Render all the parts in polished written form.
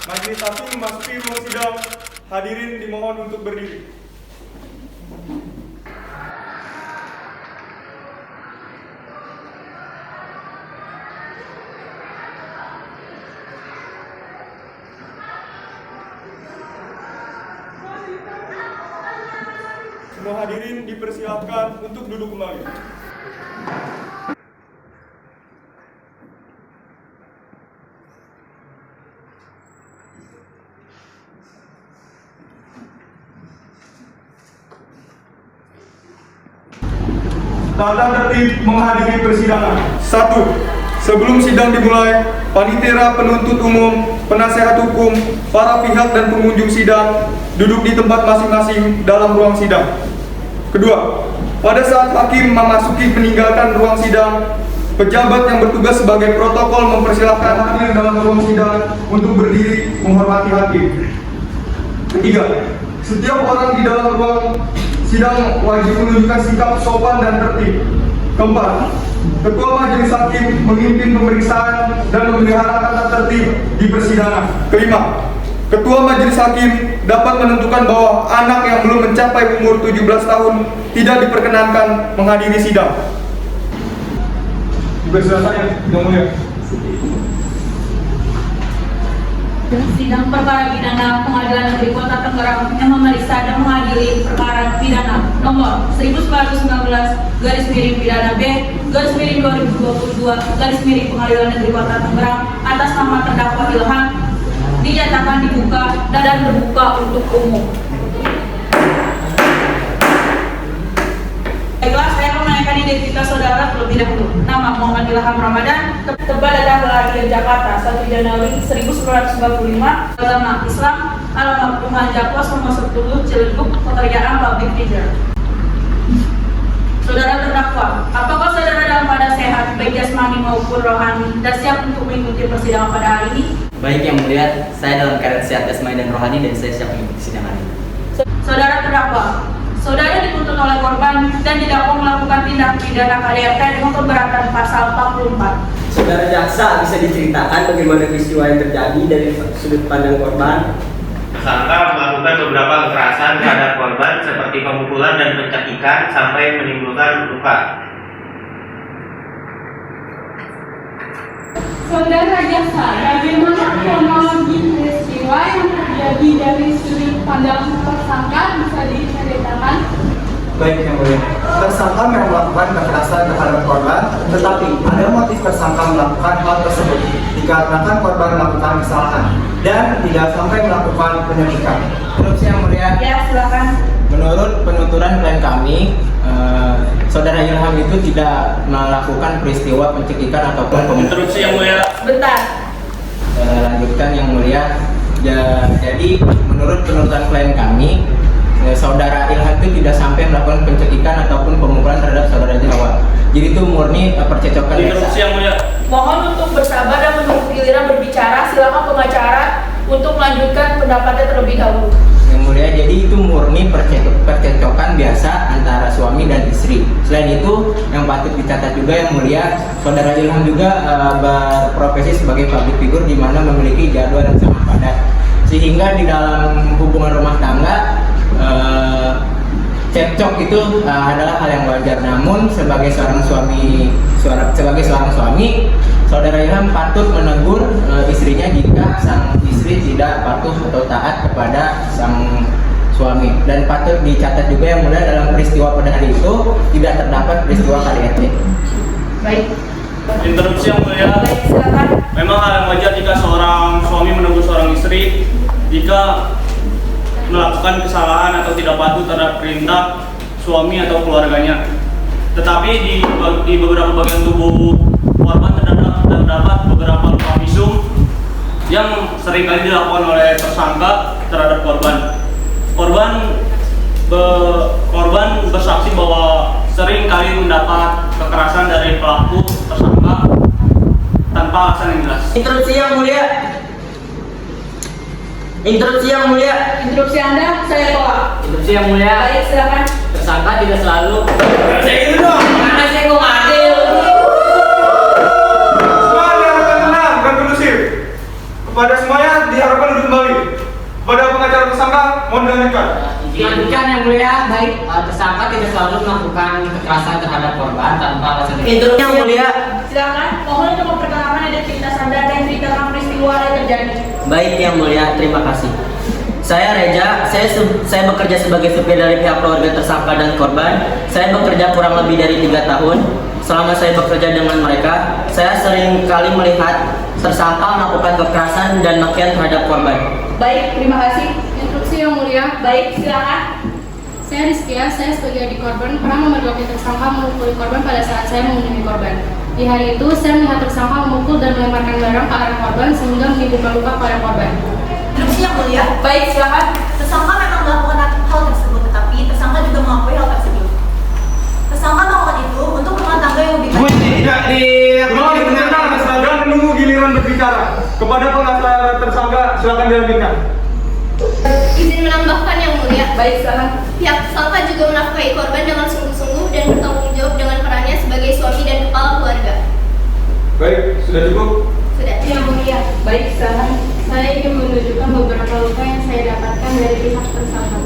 Majelis hakim memasuki ruang sidang. Hadirin dimohon untuk berdiri. Semua hadirin dipersilakan untuk duduk kembali. Tata tertib menghadiri persidangan. 1. Sebelum sidang dimulai, panitera penuntut umum, penasehat hukum, para pihak dan pengunjung sidang duduk di tempat masing-masing dalam ruang sidang. Kedua, pada saat hakim memasuki meninggalkan ruang sidang, pejabat yang bertugas sebagai protokol mempersilahkan hadir dalam ruang sidang untuk berdiri menghormati hakim. Ketiga, setiap orang di dalam ruang sidang wajib menunjukkan sikap sopan dan tertib. Keempat, ketua majelis hakim memimpin pemeriksaan dan memelihara tata tertib di persidangan. Kelima, ketua majelis hakim dapat menentukan bahwa anak yang belum mencapai umur 17 tahun tidak diperkenankan menghadiri sidang. Dipersilakan Yang Mulia. Sidang perkara pidana Pengadilan Negeri Kota Tangerang yang memeriksa dan mengadili perkara pidana nomor 1911/pidana B/2022 Pengadilan Negeri Kota Tangerang atas nama terdakwa Ilham dinyatakan dibuka dan terbuka untuk umum. Baiklah, saya menanyakan identitas saudara terlebih dahulu. Nama Muhammad Ilham Ramadan, tempat daerah lahir Jakarta 1 Januari 1995, agama Islam, alamat rumah Jakwas nomor 10 Ciledug, pekerjaan public figure. Saudara terdakwa, apakah saudara dalam keadaan sehat baik jasmani maupun rohani dan siap untuk mengikuti persidangan pada hari ini? Baik Yang Mulia, saya dalam keadaan sehat jasmani dan rohani dan saya siap mengikuti sidang hari ini. Saudara terdakwa, saudara dituntut oleh korban dan didakwa melakukan tindak pidana KDRT dengan keberatan pasal 44. Saudara jaksa, bisa diceritakan bagaimana peristiwa yang terjadi dari sudut pandang korban? Tersangka melakukan beberapa kekerasan terhadap korban seperti pemukulan dan pencakikan sampai menimbulkan luka. Saudara jaksa, bagaimana kronologi peristiwa yang terjadi dari sudut pandang tersangka bisa diceritakan? Baik Yang Mulia, tersangka memang melakukan kekerasan terhadap korban, tetapi ada motif tersangka melakukan hal tersebut dikarenakan korban melakukan kesalahan dan tidak sampai melakukan penyakitan. Terus Yang Mulia, Ya, silakan. menurut penuturan klien kami, saudara Ilham itu tidak melakukan peristiwa pencekikan ataupun pemukulan. Interupsi Yang Mulia. Sebentar. Lanjutkan Yang Mulia. Jadi menurut penuturan klien kami, saudara Ilham itu tidak sampai melakukan pencekikan ataupun pemukulan terhadap saudara Jawa. Jadi itu murni percecokan. Interupsi Yang Mulia. Mohon untuk bersabar dan menunggu giliran berbicara. Silakan pengacara untuk melanjutkan pendapatnya terlebih dahulu. Yang Mulia, jadi itu murni percecokan biasa antara suami dan istri. Selain itu, yang patut dicatat juga Yang Mulia, saudara Ilham juga berprofesi sebagai public figure di mana memiliki jadwal yang sangat padat. Sehingga di dalam hubungan rumah tangga cekcok itu adalah hal yang wajar. Namun sebagai seorang suami, saudara Ilham patut menegur istrinya jika sang istri tidak patuh atau taat kepada sang suami. Dan patut dicatat juga Yang Mulia, dalam peristiwa pada hari itu tidak terdapat peristiwa KDRT. Baik. Interupsi Yang Mulia. Baik, silakan. Memang hal yang wajar jika seorang suami menegur seorang istri jika melakukan kesalahan atau tidak patuh terhadap perintah suami atau keluarganya. Tetapi di beberapa bagian tubuh korban terdapat beberapa luka visum yang seringkali dilakukan oleh tersangka terhadap korban. Korban bersaksi bahwa sering kali mendapat kekerasan dari pelaku tersangka tanpa alasan yang jelas. Interupsi Yang Mulia. Interupsi Yang Mulia. Interupsi Anda saya tolak. Interupsi Yang Mulia. Baik, silakan. Tersangka tidak selalu. Saya gitu dong. Mana sih kok adil? Tenang dan kondusif. Pada semuanya diharapkan duduk kembali. Pada pengacara tersangka, mohon dilanjutkan. Dilanjutkan yang mulia, baik tersangka tidak selalu melakukan kekerasan terhadap korban tanpa alasan. Interupsi yang mulia. Silakan, mohon untuk memperkenalkan identitas Anda dan ceritakan peristiwa yang terjadi. Baik yang mulia, terima kasih. Saya Reja, saya bekerja sebagai supir dari pihak keluarga tersangka dan korban. Saya bekerja kurang lebih dari 3 tahun. Selama saya bekerja dengan mereka, saya sering kali melihat tersangka melakukan kekerasan dan makian terhadap korban. Baik, terima kasih. Instruksi yang mulia, Baik, silakan. saya Rizkia, saya sebagai adik korban pernah memergoki tersangka memukuli korban pada saat saya mengunjungi korban. Di hari itu, saya melihat tersangka memukul dan melemparkan barang ke arah korban sehingga menimbulkan luka pada korban. Instruksi yang mulia, Baik, silakan. tersangka memang melakukan hal tersebut, tetapi tersangka juga mengakui hal tersebut. Tersangka melakukan itu untuk rumah tangga yang lebih baik. Mohon diperkenalkan dan menunggu giliran berbicara. Kepada pengacara tersangka, silakan dilanjutkan. Izin menambahkan yang mulia, Baik, silakan. pihak tersangka juga menafkahi korban dengan sungguh-sungguh dan bertanggung jawab dengan perannya sebagai suami dan kepala keluarga. Baik, sudah cukup. Sudah. Yang mulia, Baik, silakan. saya ingin menunjukkan beberapa luka yang saya dapatkan dari pihak tersangka.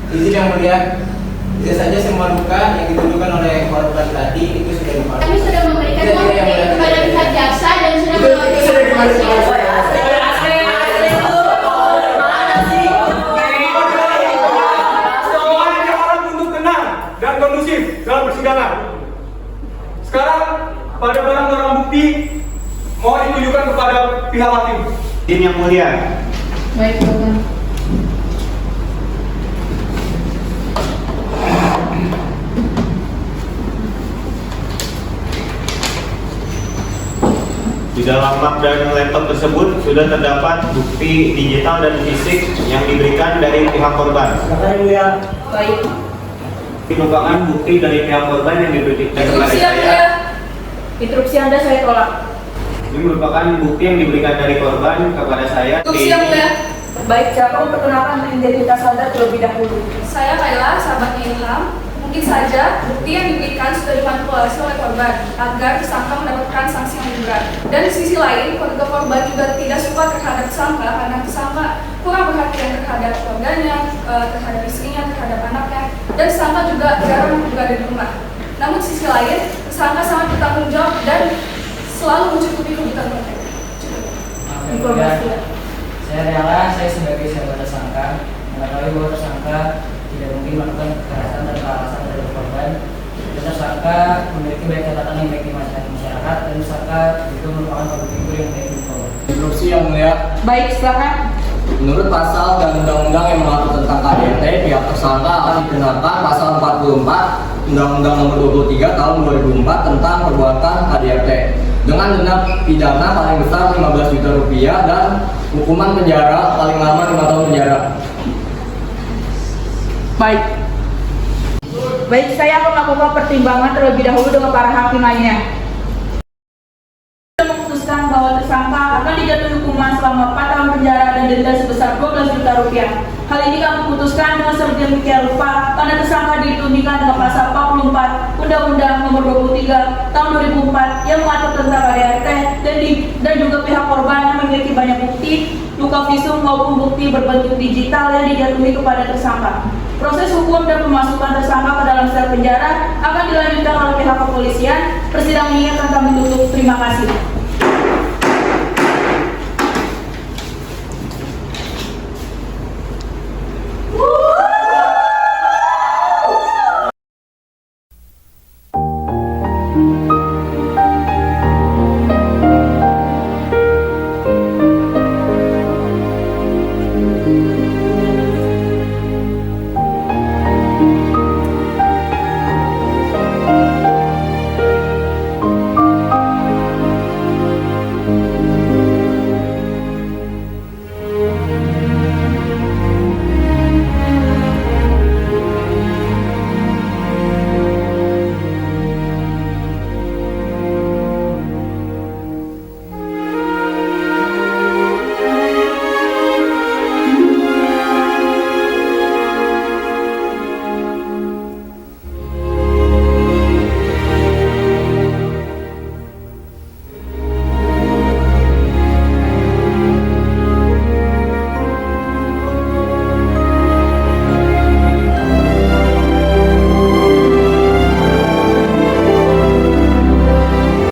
Izin yang mulia, bisa saja semua luka yang ditunjukkan oleh korban tadi itu sudah dimaklumi. Kami sudah memberikan Tidak, bukti yang mulia. kepada pihak jaksa dan sudah Itu melakukan sudah dimaklumi. Semuanya diharap untuk tenang dan kondusif dalam persidangan. Sekarang, pada barang-barang bukti, mohon ditunjukkan kepada pihak hakim. Izin yang mulia. Baik, silakan. Di dalam mak dan laptop tersebut sudah terdapat bukti digital dan fisik yang diberikan dari pihak korban. Baik. Ini merupakan bukti dari pihak korban yang diberikan kepada Instruksi yang saya. mulia. Instruksi Anda saya tolak. Ini merupakan bukti yang diberikan dari korban kepada saya. Instruksi yang mulia. Baik, silakan memperkenalkan identitas Anda terlebih dahulu. Saya Laila, sahabatnya Ilham. Mungkin saja bukti yang diberikan sudah dimanipulasi oleh korban agar tersangka mendapatkan sanksi yang berat. Dan di sisi lain, keluarga korban juga tidak suka terhadap tersangka karena tersangka kurang perhatian terhadap keluarganya, terhadap istrinya, terhadap anaknya, dan tersangka juga jarang berada di rumah. Namun di sisi lain, tersangka sangat bertanggung jawab dan selalu mencukupi kebutuhan mereka. Informasi. Saya rela, saya sebagai sahabat tersangka mengetahui bahwa tersangka tidak mungkin melakukan kekerasan tanpa alasan terhadap korban. Tersangka memiliki banyak catatan yang baik di masyarakat dan tersangka juga merupakan public figure yang baik di bawah. Instruksi yang mulia, Baik, silakan. menurut pasal dan undang-undang yang mengatur tentang KDRT, pihak tersangka akan dikenakan pasal 44 Undang-Undang Nomor 23 Tahun 2004 tentang perbuatan KDRT dengan denda pidana paling besar 15 juta rupiah dan hukuman penjara paling lama 5 tahun penjara. Baik. Baik, saya akan melakukan pertimbangan terlebih dahulu dengan para hakim lainnya. Memutuskan bahwa tersangka akan dijatuhi hukuman selama 4 tahun penjara dan denda sebesar 12 juta rupiah. Hal ini kami putuskan dengan sedemikian rupa karena tersangka ditundingkan dengan pasal 44 Undang-Undang Nomor 23 Tahun 2004 yang mengatur tentang KDRT dan juga pihak korban yang memiliki banyak bukti, luka visum maupun bukti berbentuk digital yang dijatuhi kepada tersangka. Proses hukum dan pemasukan tersangka ke dalam sel penjara akan dilanjutkan oleh pihak kepolisian. Persidangan ini akan kami tutup. Terima kasih.